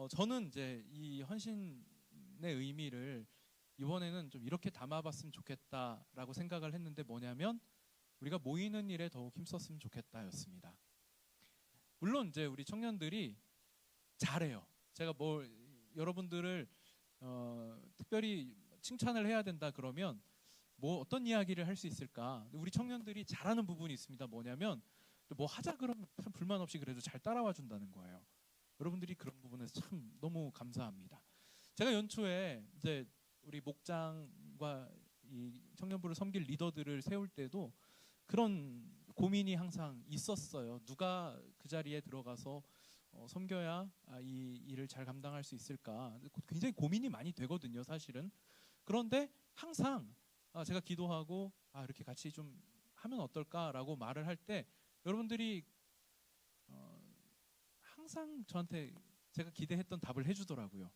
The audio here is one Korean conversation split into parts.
저는 이제 이 헌신의 의미를 이번에는 좀 이렇게 담아봤으면 좋겠다라고 생각을 했는데, 뭐냐면 우리가 모이는 일에 더욱 힘썼으면 좋겠다였습니다. 물론 이제 우리 청년들이 잘해요. 제가 뭐 여러분들을 특별히 칭찬을 해야 된다 그러면 뭐 어떤 이야기를 할 수 있을까? 우리 청년들이 잘하는 부분이 있습니다. 뭐냐면 뭐 하자 그러면 참 불만 없이 그래도 잘 따라와 준다는 거예요. 여러분들이 그런 부분에서 참 너무 감사합니다. 제가 연초에 이제 우리 목장과 이 청년부를 섬길 리더들을 세울 때도 그런 고민이 항상 있었어요. 누가 그 자리에 들어가서 섬겨야 이 일을 잘 감당할 수 있을까? 굉장히 고민이 많이 되거든요, 사실은. 그런데 항상 제가 기도하고 이렇게 같이 좀 하면 어떨까라고 말을 할 때 여러분들이 항상 저한테 제가 기대했던 답을 해주더라고요.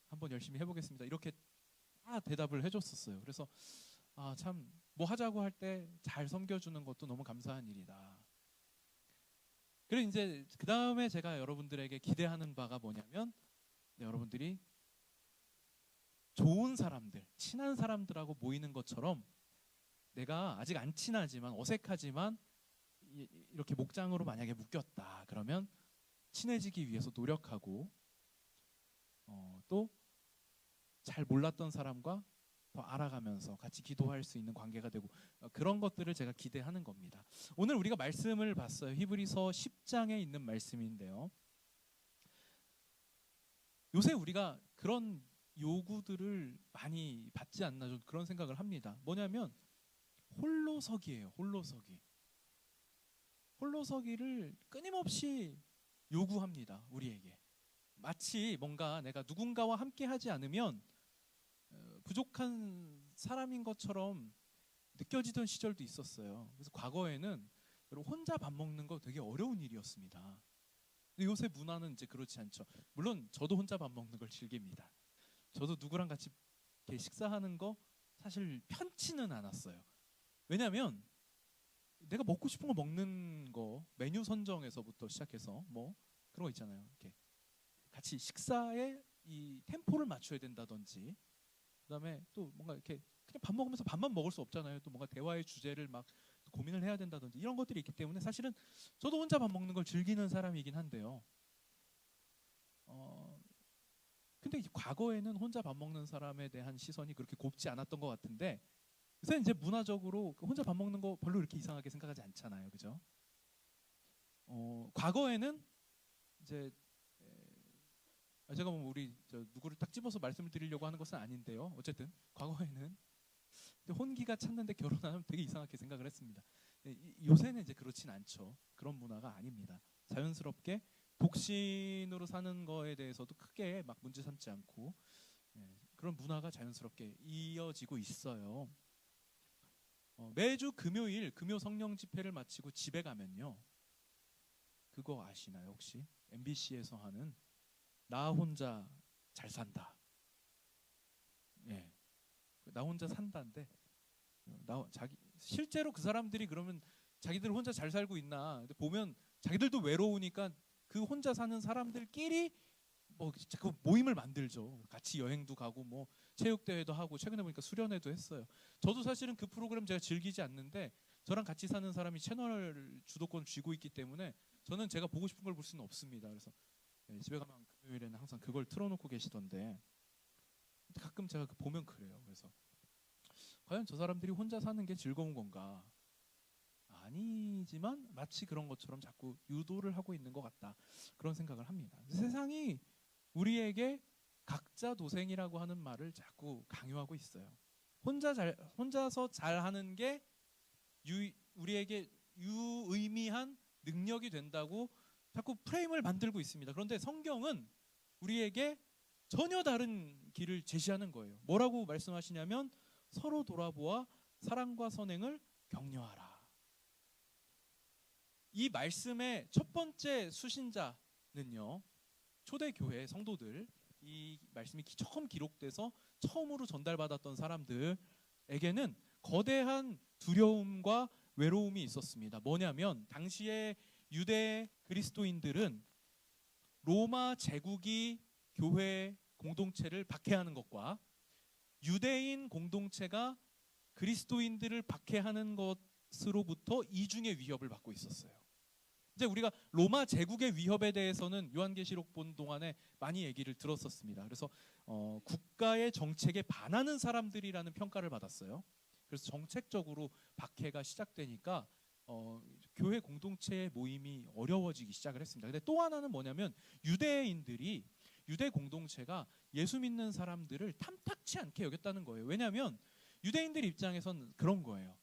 한번 열심히 해보겠습니다. 이렇게 대답을 해줬었어요. 그래서 참 뭐 하자고 할 때 잘 섬겨주는 것도 너무 감사한 일이다. 그리고 이제 그 다음에 제가 여러분들에게 기대하는 바가 뭐냐면, 여러분들이 좋은 사람들, 친한 사람들하고 모이는 것처럼 내가 아직 안 친하지만 어색하지만 이렇게 목장으로 만약에 묶였다 그러면 친해지기 위해서 노력하고 또 잘 몰랐던 사람과 더 알아가면서 같이 기도할 수 있는 관계가 되고, 그런 것들을 제가 기대하는 겁니다. 오늘 우리가 말씀을 봤어요. 히브리서 10장에 있는 말씀인데요. 요새 우리가 그런 요구들을 많이 받지 않나, 좀 그런 생각을 합니다. 뭐냐면 홀로서기예요. 홀로서기를 끊임없이 요구합니다. 우리에게. 마치 뭔가 내가 누군가와 함께 하지 않으면 부족한 사람인 것처럼 느껴지던 시절도 있었어요. 그래서 과거에는 혼자 밥 먹는 거 되게 어려운 일이었습니다. 근데 요새 문화는 이제 그렇지 않죠. 물론 저도 혼자 밥 먹는 걸 즐깁니다. 저도 누구랑 같이 이렇게 식사하는 거 사실 편치는 않았어요. 왜냐하면 내가 먹고 싶은 거 먹는 거, 메뉴 선정에서부터 시작해서 뭐 그런 거 있잖아요. 이렇게 같이 식사에 이 템포를 맞춰야 된다든지, 그다음에 또 뭔가 이렇게 그냥 밥 먹으면서 밥만 먹을 수 없잖아요. 또 뭔가 대화의 주제를 막 고민을 해야 된다든지, 이런 것들이 있기 때문에 사실은 저도 혼자 밥 먹는 걸 즐기는 사람이긴 한데요. 근데 과거에는 혼자 밥 먹는 사람에 대한 시선이 그렇게 곱지 않았던 것 같은데, 요새 이제 문화적으로 혼자 밥 먹는 거 별로 이렇게 이상하게 생각하지 않잖아요, 그죠? 과거에는 이제 제가 뭐 우리 누구를 딱 집어서 말씀을 드리려고 하는 것은 아닌데요. 어쨌든 과거에는 혼기가 찼는데 결혼하면 되게 이상하게 생각을 했습니다. 요새는 이제 그렇진 않죠. 그런 문화가 아닙니다. 자연스럽게 독신으로 사는 거에 대해서도 크게 막 문제 삼지 않고 그런 문화가 자연스럽게 이어지고 있어요. 매주 금요일 금요 성령 집회를 마치고 집에 가면요, 그거 아시나요 혹시? MBC에서 하는 나 혼자 잘 산다. 나 혼자 산다인데, 실제로 그 사람들이 그러면 자기들 혼자 잘 살고 있나? 근데 보면 자기들도 외로우니까 그 혼자 사는 사람들끼리 뭐 그 모임을 만들죠. 같이 여행도 가고 뭐 체육대회도 하고, 최근에 보니까 수련회도 했어요. 저도 사실은 그 프로그램 제가 즐기지 않는데, 저랑 같이 사는 사람이 채널 주도권을 쥐고 있기 때문에 저는 제가 보고 싶은 걸 볼 수는 없습니다. 그래서 집에 가면 금요일에는 항상 그걸 틀어놓고 계시던데, 가끔 제가 보면 그래요. 그래서 과연 저 사람들이 혼자 사는 게 즐거운 건가? 아니지만 마치 그런 것처럼 자꾸 유도를 하고 있는 것 같다, 그런 생각을 합니다. 세상이 우리에게 각자 도생이라고 하는 말을 자꾸 강요하고 있어요. 혼자서 잘하는 게 우리에게 유의미한 능력이 된다고 자꾸 프레임을 만들고 있습니다. 그런데 성경은 우리에게 전혀 다른 길을 제시하는 거예요. 뭐라고 말씀하시냐면 서로 돌아보아 사랑과 선행을 격려하라. 이 말씀의 첫 번째 수신자는요, 초대교회 성도들, 이 말씀이 처음 기록돼서 처음으로 전달받았던 사람들에게는 거대한 두려움과 외로움이 있었습니다. 뭐냐면 당시에 유대 그리스도인들은 로마 제국이 교회 공동체를 박해하는 것과 유대인 공동체가 그리스도인들을 박해하는 것으로부터 이중의 위협을 받고 있었어요. 이제 우리가 로마 제국의 위협에 대해서는 요한계시록 본 동안에 많이 얘기를 들었었습니다. 그래서 국가의 정책에 반하는 사람들이라는 평가를 받았어요. 그래서 정책적으로 박해가 시작되니까 교회 공동체의 모임이 어려워지기 시작을 했습니다. 근데 또 하나는 뭐냐면 유대 공동체가 예수 믿는 사람들을 탐탁치 않게 여겼다는 거예요. 왜냐하면 유대인들 입장에선 그런 거예요.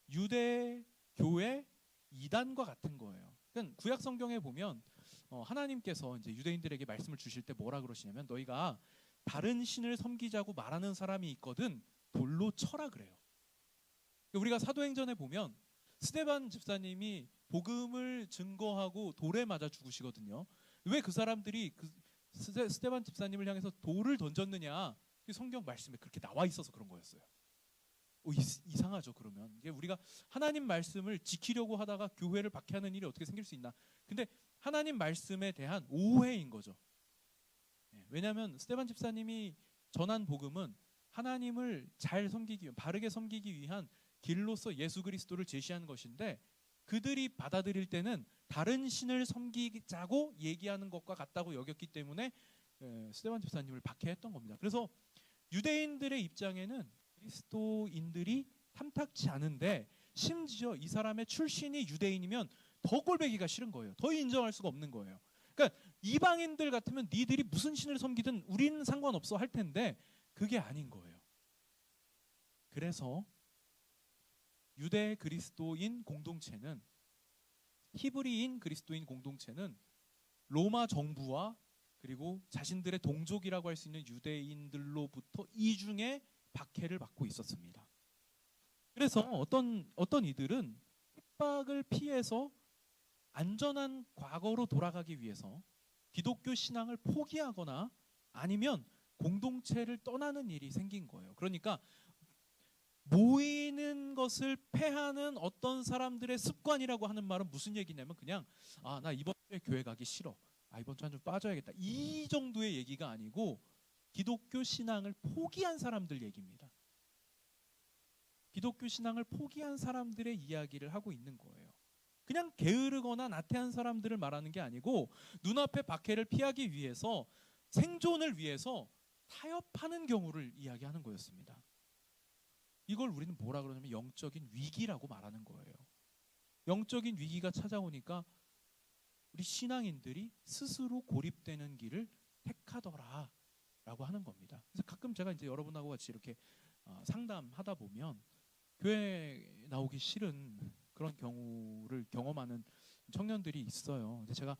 유대 교회 이단과 같은 거예요. 그러니까 구약 성경에 보면 하나님께서 이제 유대인들에게 말씀을 주실 때 뭐라 그러시냐면 너희가 다른 신을 섬기자고 말하는 사람이 있거든 돌로 쳐라 그래요. 우리가 사도행전에 보면 스데반 집사님이 복음을 증거하고 돌에 맞아 죽으시거든요. 왜 그 사람들이 스데반 집사님을 향해서 돌을 던졌느냐? 성경 말씀에 그렇게 나와 있어서 그런 거였어요. 이상하죠. 그러면 이게 우리가 하나님 말씀을 지키려고 하다가 교회를 박해하는 일이 어떻게 생길 수 있나? 근데 하나님 말씀에 대한 오해인 거죠. 왜냐하면 스데반 집사님이 전한 복음은 하나님을 잘 섬기기, 바르게 섬기기 위한 길로서 예수 그리스도를 제시하는 것인데 그들이 받아들일 때는 다른 신을 섬기자고 얘기하는 것과 같다고 여겼기 때문에 스데반 집사님을 박해했던 겁니다. 그래서 유대인들의 입장에는 그리스도인들이 탐탁치 않은데 심지어 이 사람의 출신이 유대인이면 더 꼴보기가 싫은 거예요. 더 인정할 수가 없는 거예요. 그러니까 이방인들 같으면 니들이 무슨 신을 섬기든 우리는 상관없어 할 텐데 그게 아닌 거예요. 그래서 유대 그리스도인 공동체는 히브리인 그리스도인 공동체는 로마 정부와 그리고 자신들의 동족이라고 할 수 있는 유대인들로부터 이중의 박해를 받고 있었습니다. 그래서 어떤 이들은 핍박을 피해서 안전한 과거로 돌아가기 위해서 기독교 신앙을 포기하거나 아니면 공동체를 떠나는 일이 생긴 거예요. 그러니까 모이는 것을 패하는 어떤 사람들의 습관이라고 하는 말은 무슨 얘기냐면 그냥 나 이번 주에 교회 가기 싫어. 이번 주에 좀 빠져야겠다. 이 정도의 얘기가 아니고 기독교 신앙을 포기한 사람들 얘기입니다. 기독교 신앙을 포기한 사람들의 이야기를 하고 있는 거예요. 그냥 게으르거나 나태한 사람들을 말하는 게 아니고 눈앞의 박해를 피하기 위해서 생존을 위해서 타협하는 경우를 이야기하는 거였습니다. 이걸 우리는 뭐라 그러냐면 영적인 위기라고 말하는 거예요. 영적인 위기가 찾아오니까 우리 신앙인들이 스스로 고립되는 길을 택하더라 라고 하는 겁니다. 그래서 가끔 제가 이제 여러분하고 같이 이렇게 상담하다 보면 교회 나오기 싫은 그런 경우를 경험하는 청년들이 있어요. 근데 제가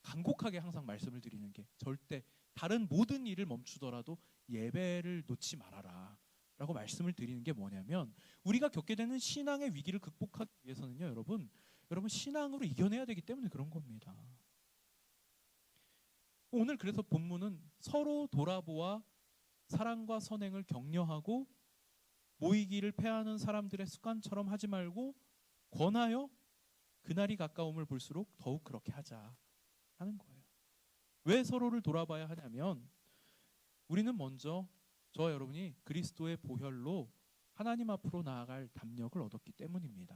간곡하게 항상 말씀을 드리는 게 절대 다른 모든 일을 멈추더라도 예배를 놓지 말아라 라고 말씀을 드리는 게 뭐냐면 우리가 겪게 되는 신앙의 위기를 극복하기 위해서는요 여러분 신앙으로 이겨내야 되기 때문에 그런 겁니다. 오늘 그래서 본문은 서로 돌아보아 사랑과 선행을 격려하고 모이기를 패하는 사람들의 습관처럼 하지 말고 권하여 그날이 가까움을 볼수록 더욱 그렇게 하자 하는 거예요. 왜 서로를 돌아봐야 하냐면 우리는 먼저 저와 여러분이 그리스도의 보혈로 하나님 앞으로 나아갈 담력을 얻었기 때문입니다.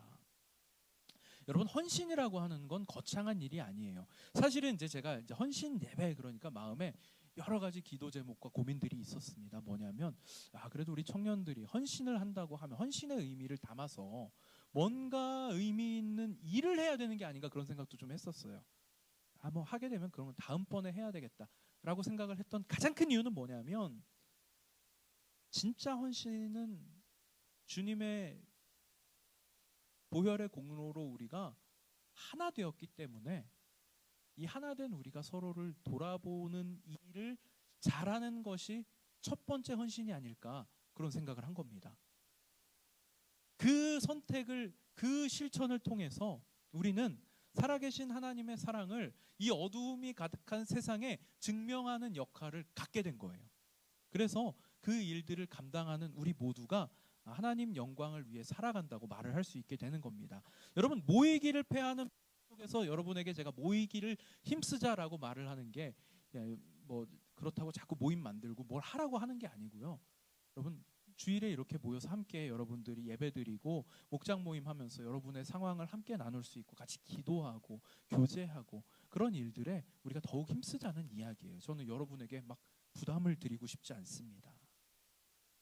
여러분 헌신이라고 하는 건 거창한 일이 아니에요. 사실은 제가 헌신 예배 그러니까 마음에 여러 가지 기도 제목과 고민들이 있었습니다. 뭐냐면 그래도 우리 청년들이 헌신을 한다고 하면 헌신의 의미를 담아서 뭔가 의미 있는 일을 해야 되는 게 아닌가 그런 생각도 좀 했었어요. 뭐 하게 되면 그러면 다음번에 해야 되겠다라고 생각을 했던 가장 큰 이유는 뭐냐면 진짜 헌신은 주님의 보혈의 공로로 우리가 하나 되었기 때문에 이 하나 된 우리가 서로를 돌아보는 일을 잘하는 것이 첫 번째 헌신이 아닐까 그런 생각을 한 겁니다. 그 선택을 그 실천을 통해서 우리는 살아계신 하나님의 사랑을 이 어두움이 가득한 세상에 증명하는 역할을 갖게 된 거예요. 그래서 그 일들을 감당하는 우리 모두가 하나님 영광을 위해 살아간다고 말을 할 수 있게 되는 겁니다. 여러분 모이기를 패하는 속에서 여러분에게 제가 모이기를 힘쓰자라고 말을 하는 게 뭐 그렇다고 자꾸 모임 만들고 뭘 하라고 하는 게 아니고요. 여러분 주일에 이렇게 모여서 함께 여러분들이 예배드리고 목장 모임 하면서 여러분의 상황을 함께 나눌 수 있고 같이 기도하고 교제하고 그런 일들에 우리가 더욱 힘쓰자는 이야기예요. 저는 여러분에게 막 부담을 드리고 싶지 않습니다.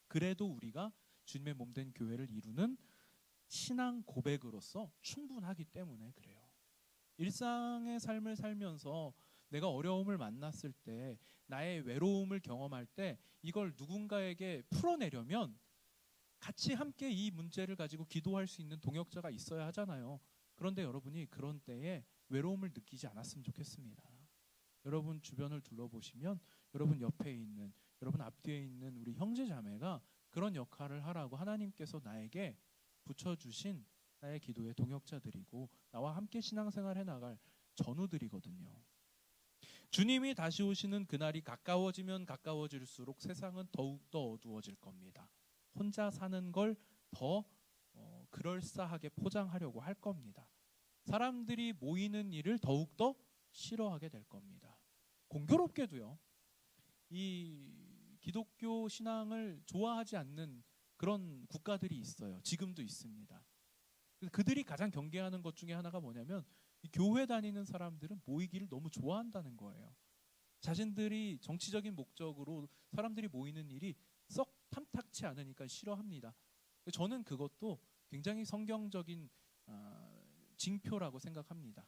그래도 우리가 주님의 몸된 교회를 이루는 신앙 고백으로서 충분하기 때문에 그래요. 일상의 삶을 살면서 내가 어려움을 만났을 때, 나의 외로움을 경험할 때 이걸 누군가에게 풀어내려면 같이 함께 이 문제를 가지고 기도할 수 있는 동역자가 있어야 하잖아요. 그런데 여러분이 그런 때에 외로움을 느끼지 않았으면 좋겠습니다. 여러분 주변을 둘러보시면 여러분 옆에 있는, 여러분 앞뒤에 있는 우리 형제 자매가 그런 역할을 하라고 하나님께서 나에게 붙여주신 나의 기도의 동역자들이고 나와 함께 신앙생활 해나갈 전우들이거든요. 주님이 다시 오시는 그날이 가까워지면 가까워질수록 세상은 더욱더 어두워질 겁니다. 혼자 사는 걸 더 그럴싸하게 포장하려고 할 겁니다. 사람들이 모이는 일을 더욱더 싫어하게 될 겁니다. 공교롭게도요, 이 기독교 신앙을 좋아하지 않는 그런 국가들이 있어요. 지금도 있습니다. 그들이 가장 경계하는 것 중에 하나가 뭐냐면 이 교회 다니는 사람들은 모이기를 너무 좋아한다는 거예요. 자신들이 정치적인 목적으로 사람들이 모이는 일이 썩 탐탁치 않으니까 싫어합니다. 저는 그것도 굉장히 성경적인 징표라고 생각합니다.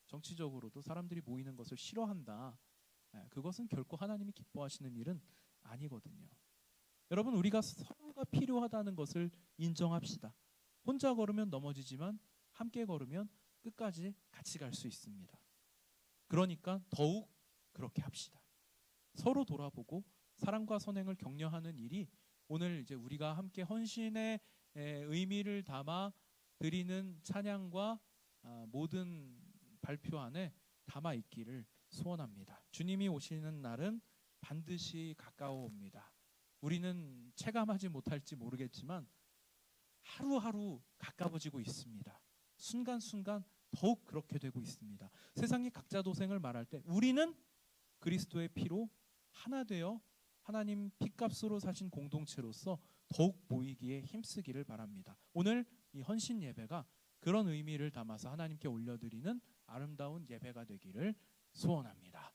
정치적으로도 사람들이 모이는 것을 싫어한다. 그것은 결코 하나님이 기뻐하시는 일은 아니거든요. 여러분, 우리가 서로가 필요하다는 것을 인정합시다. 혼자 걸으면 넘어지지만 함께 걸으면 끝까지 같이 갈 수 있습니다. 그러니까 더욱 그렇게 합시다. 서로 돌아보고 사랑과 선행을 격려하는 일이 오늘 이제 우리가 함께 헌신의 의미를 담아 드리는 찬양과 모든 발표 안에 담아 있기를 소원합니다. 주님이 오시는 날은 반드시 가까워 옵니다. 우리는 체감하지 못할지 모르겠지만 하루하루 가까워지고 있습니다. 순간순간 더욱 그렇게 되고 있습니다. 세상이 각자 도생을 말할 때 우리는 그리스도의 피로 하나 되어 하나님 피값으로 사신 공동체로서 더욱 모이기에 힘쓰기를 바랍니다. 오늘 이 헌신 예배가 그런 의미를 담아서 하나님께 올려드리는 아름다운 예배가 되기를 소원합니다.